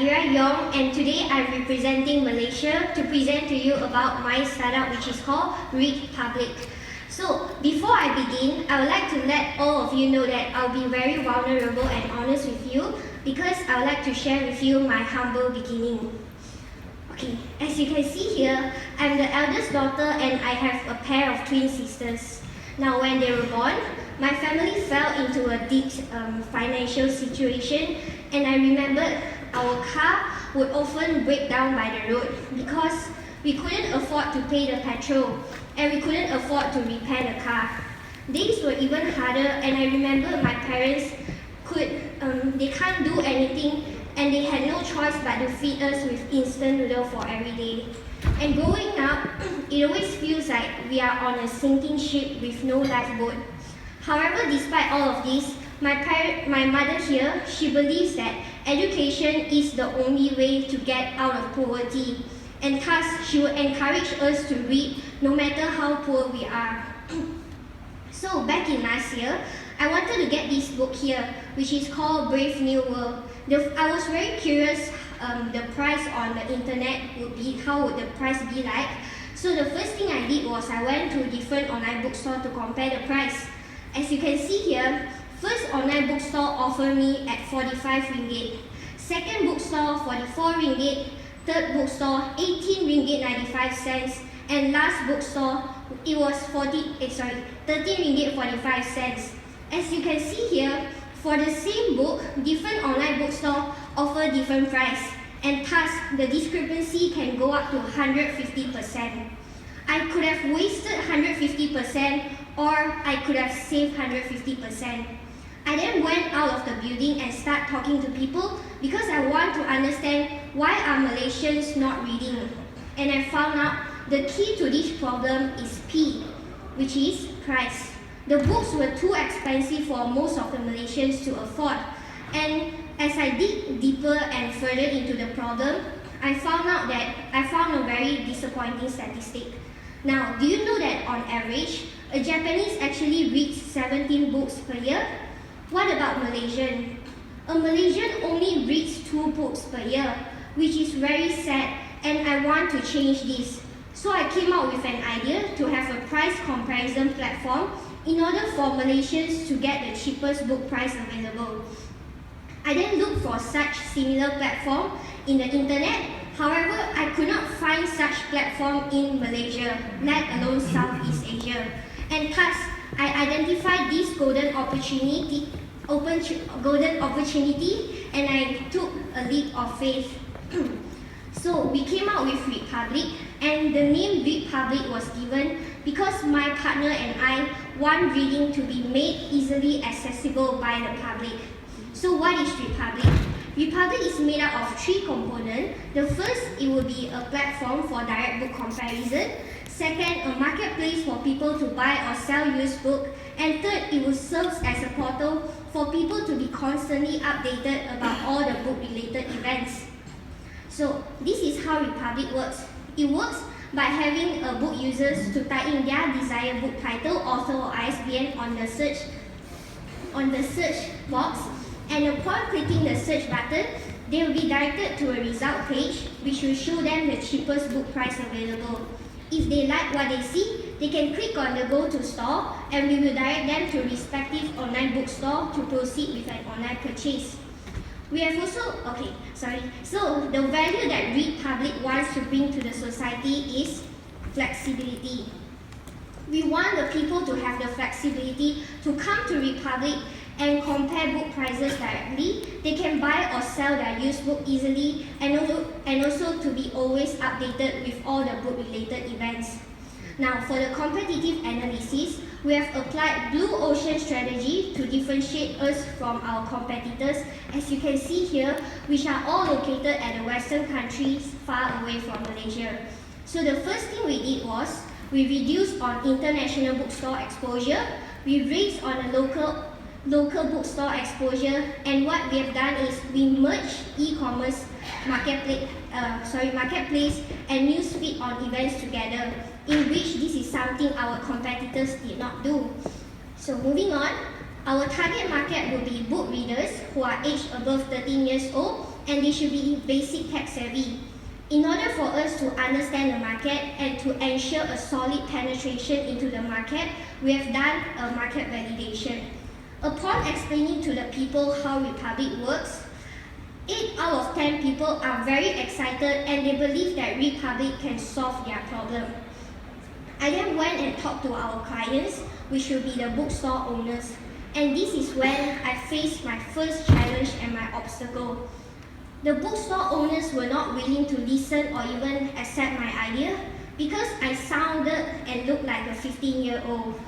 Yong, and today I'm representing Malaysia to present to you about my startup, which is called Read Public. So before I begin, I would like to let all of you know that I'll be very vulnerable and honest with you because I would like to share with you my humble beginning. Okay, as you can see here, I'm the eldest daughter and I have a pair of twin sisters. Now when they were born, my family fell into a deep financial situation, and I remembered our car would often break down by the road because we couldn't afford to pay the petrol and we couldn't afford to repair the car. Days were even harder, and I remember my parents they can't do anything and they had no choice but to feed us with instant noodle for every day. And growing up, it always feels like we are on a sinking ship with no lifeboat. However, despite all of this, my mother here, she believes that education is the only way to get out of poverty, and thus she will encourage us to read no matter how poor we are. So back in last year, I wanted to get this book here, which is called Brave New World. I was very curious the price on the internet how would the price be like. So the first thing I did was I went to different online bookstores to compare the price. As you can see here, first online bookstore offered me at 45 ringgit, second bookstore 44 ringgit, third bookstore 18 ringgit 95 cents, and last bookstore it was 13 ringgit 45 cents. As you can see here, for the same book, different online bookstores offer different price, and thus the discrepancy can go up to 150%. I could have wasted 150% or I could have saved 150%. I then went out of the building and started talking to people because I want to understand why are Malaysians not reading. And I found out the key to this problem is P, which is price. The books were too expensive for most of the Malaysians to afford. And as I dig deeper and further into the problem, I found a very disappointing statistic. Now, do you know that on average, a Japanese actually reads 17 books per year? What about Malaysian? A Malaysian only reads 2 books per year, which is very sad, and I want to change this. So I came up with an idea to have a price comparison platform in order for Malaysians to get the cheapest book price available. I then looked for such similar platform in the internet. However, I could not find such platform in Malaysia, let alone Southeast Asia. And thus, I identified this golden opportunity, and I took a leap of faith. So we came out with Read Public, and the name Read Public was given because my partner and I want reading to be made easily accessible by the public. So what is Read Public? Read Public is made up of 3 components. The first, it will be a platform for direct book comparison. Second, a marketplace for people to buy or sell used books. And third, it will serve as a portal for people to be constantly updated about all the book-related events. So this is how Read Public works. It works by having book users to type in their desired book title, author or ISBN on the search box, and upon clicking the search button, they will be directed to a result page which will show them the cheapest book price available. If they like what they see, they can click on the Go to Store and we will direct them to respective online bookstore to proceed with an online purchase. We have also, so the value that Read Public wants to bring to the society is flexibility. We want the people to have the flexibility to come to Read Public and compare book prices directly. They can buy or sell their used book easily, and also to be always updated with all the book-related events. Now, for the competitive analysis, we have applied Blue Ocean strategy to differentiate us from our competitors, as you can see here, which are all located at the Western countries far away from Malaysia. So the first thing we did was, we reduced on international bookstore exposure, we raised on a local bookstore exposure, and what we have done is we merged e-commerce, marketplace and newsfeed on events together, in which this is something our competitors did not do. So moving on, our target market will be book readers who are aged above 13 years old and they should be basic tech savvy. In order for us to understand the market and to ensure a solid penetration into the market, we have done a market validation. Upon explaining to the people how Republic works, 8 out of 10 people are very excited and they believe that Republic can solve their problem. I then went and talked to our clients, which will be the bookstore owners. And this is when I faced my first challenge and my obstacle. The bookstore owners were not willing to listen or even accept my idea because I sounded and looked like a 15-year-old.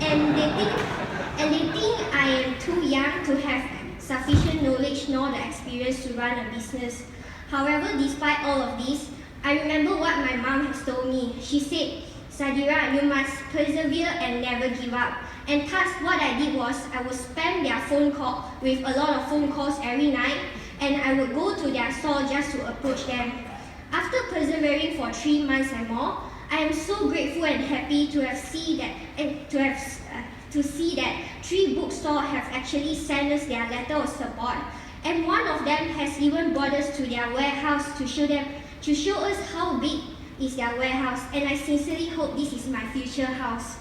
And they think I am too young to have sufficient knowledge nor the experience to run a business. However, despite all of this, I remember what my mom has told me. She said, "Sadira, you must persevere and never give up." And thus, what I did was I would spam their phone call with a lot of phone calls every night, and I would go to their store just to approach them. After persevering for 3 months and more, I am so grateful and happy to see that 3 bookstores have actually sent us their letter of support, and one of them has even brought us to their warehouse to show us how big is their warehouse, and I sincerely hope this is my future house.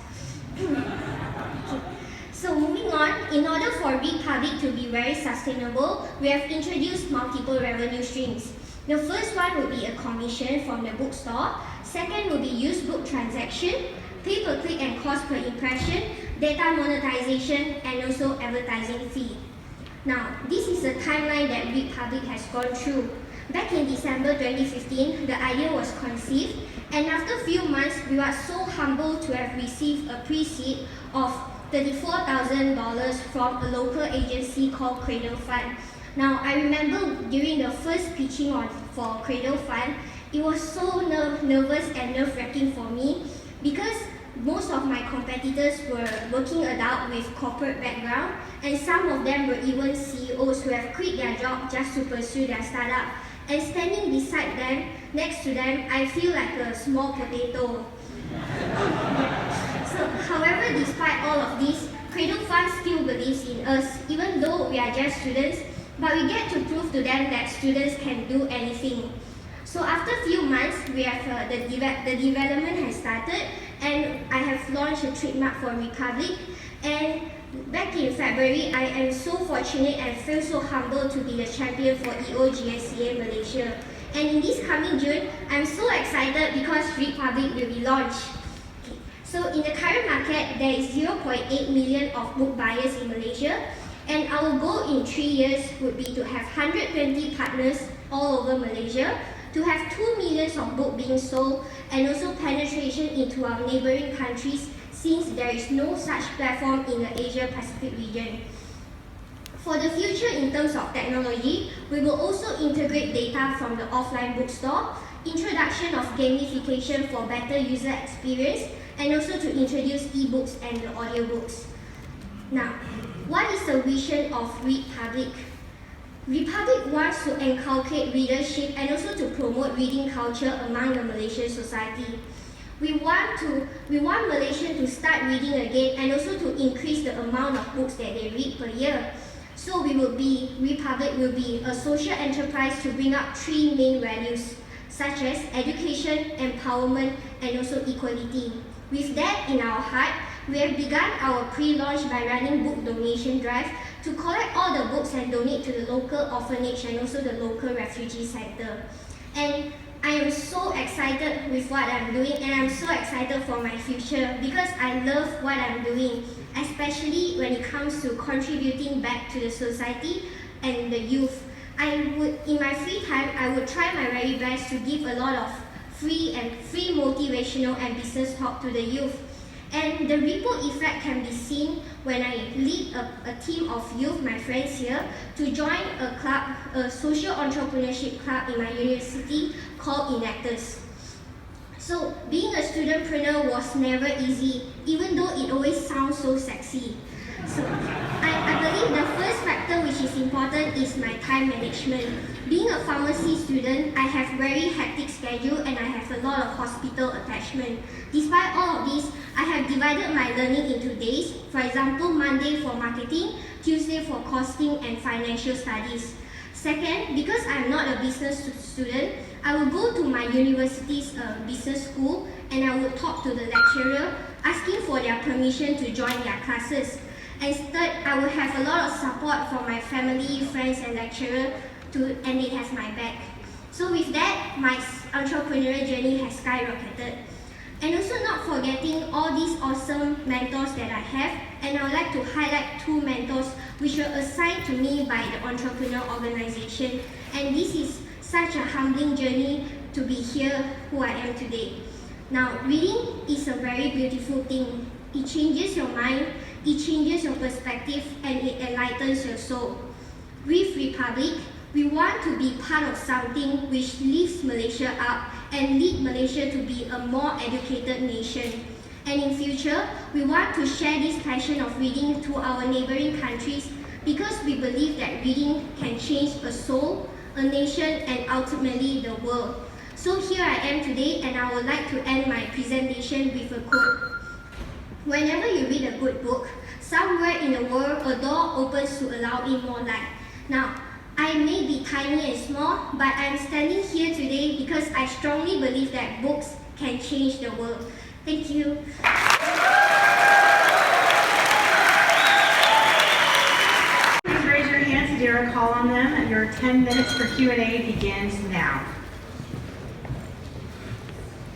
So moving on, in order for Republic to be very sustainable, we have introduced multiple revenue streams. The first one will be a commission from the bookstore. Second will be used book transaction, pay-per-click and cost per impression, data monetization, and also advertising fee. Now, this is the timeline that Republic has gone through. Back in December 2015, the idea was conceived, and after a few months, we were so humbled to have received a pre-seed of $34,000 from a local agency called Cradle Fund. Now, I remember during the first pitching for Cradle Fund, it was so nervous and nerve-wracking for me because most of my competitors were working adults with corporate background, and some of them were even CEOs who have quit their job just to pursue their startup. And standing beside them, next to them, I feel like a small potato. So, however, despite all of this, Cradle Fund still believes in us, even though we are just students, but we get to prove to them that students can do anything. So after a few months, we have the development has started, and I have launched a trademark for Republic. And back in February, I am so fortunate and feel so humbled to be the champion for EO GSEA Malaysia. And in this coming June, I'm so excited because Republic will be launched. So in the current market, there is 0.8 million of book buyers in Malaysia, and our goal in 3 years would be to have 120 partners all over Malaysia, to have 2 million of books being sold, and also penetration into our neighboring countries since there is no such platform in the Asia-Pacific region. For the future in terms of technology, we will also integrate data from the offline bookstore, introduction of gamification for better user experience, and also to introduce e-books and the audiobooks. Now, what is the vision of Republic? Republic wants to inculcate readership and also to promote reading culture among the Malaysian society. We want Malaysians to start reading again and also to increase the amount of books that they read per year. So Republic will be a social enterprise to bring up 3 main values, such as education, empowerment, and also equality. With that in our heart, we have begun our pre-launch by running book donation drive to collect all the books and donate to the local orphanage and also the local refugee center. And I am so excited with what I'm doing, and I'm so excited for my future because I love what I'm doing, especially when it comes to contributing back to the society and the youth. In my free time, I would try my very best to give a lot of free motivational and business talk to the youth. And the ripple effect can be seen when I lead a team of youth, my friends here, to join a club, a social entrepreneurship club in my university called Enactors. So being a studentpreneur was never easy, even though it always sounds so sexy. So I believe the first factor which is important is my time management. Being a pharmacy student, I have very hectic schedule and I have a lot of hospital attachment. Despite all of this, I have divided my learning into days. For example, Monday for marketing, Tuesday for costing and financial studies. Second, because I'm not a business student, I will go to my university's business school and I will talk to the lecturer asking for their permission to join their classes. And third, I will have a lot of support from my family, friends and lecturer and they have my back. So with that, my entrepreneurial journey has skyrocketed. And also not forgetting all these awesome mentors that I have, and I would like to highlight 2 mentors which were assigned to me by the entrepreneur organization. And this is such a humbling journey to be here who I am today. Now, reading is a very beautiful thing. It changes your mind, it changes your perspective, and it enlightens your soul. With Republic, we want to be part of something which lifts Malaysia up and lead Malaysia to be a more educated nation. And in future, we want to share this passion of reading to our neighboring countries because we believe that reading can change a soul, a nation, and ultimately the world. So here I am today, and I would like to end my presentation with a quote. Whenever you read a good book, somewhere in the world a door opens to allow in more light. Now, I may be tiny and small, but I'm standing here today because I strongly believe that books can change the world. Thank you. Please raise your hands to dare a call on them. Your 10 minutes for Q&A begins now.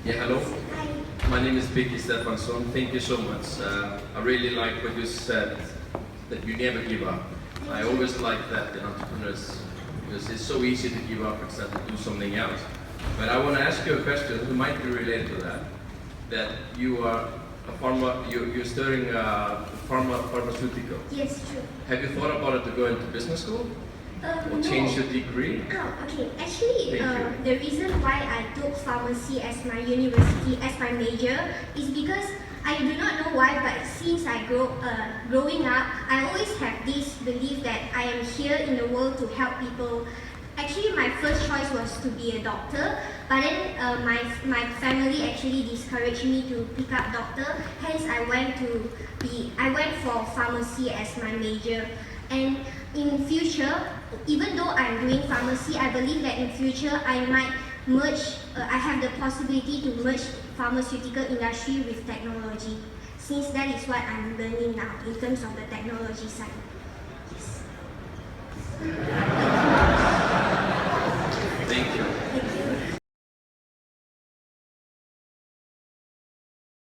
Yeah, hello. Hi. My name is Vicky Stefansson. Thank you so much. I really like what you said, that you never give up. I always like that in entrepreneurs, because it's so easy to give up instead to do something else. But I want to ask you a question that might be related to that. That you are a you're studying pharmaceutical. Yes, true. Have you thought about it to go into business school? Or change your degree? Oh, okay. Actually, Thank you. the reason why I took pharmacy as my university, as my major, is because I do not know why, but since I growing up, I always have this belief that I am here in the world to help people. Actually, my first choice was to be a doctor, but then my family actually discouraged me to pick up doctor. Hence, I went for pharmacy as my major. And in future, even though I'm doing pharmacy, I believe that in future I might merge. I have the possibility to merge pharmaceutical industry with technology, since that is what I'm learning now in terms of the technology side. Yes.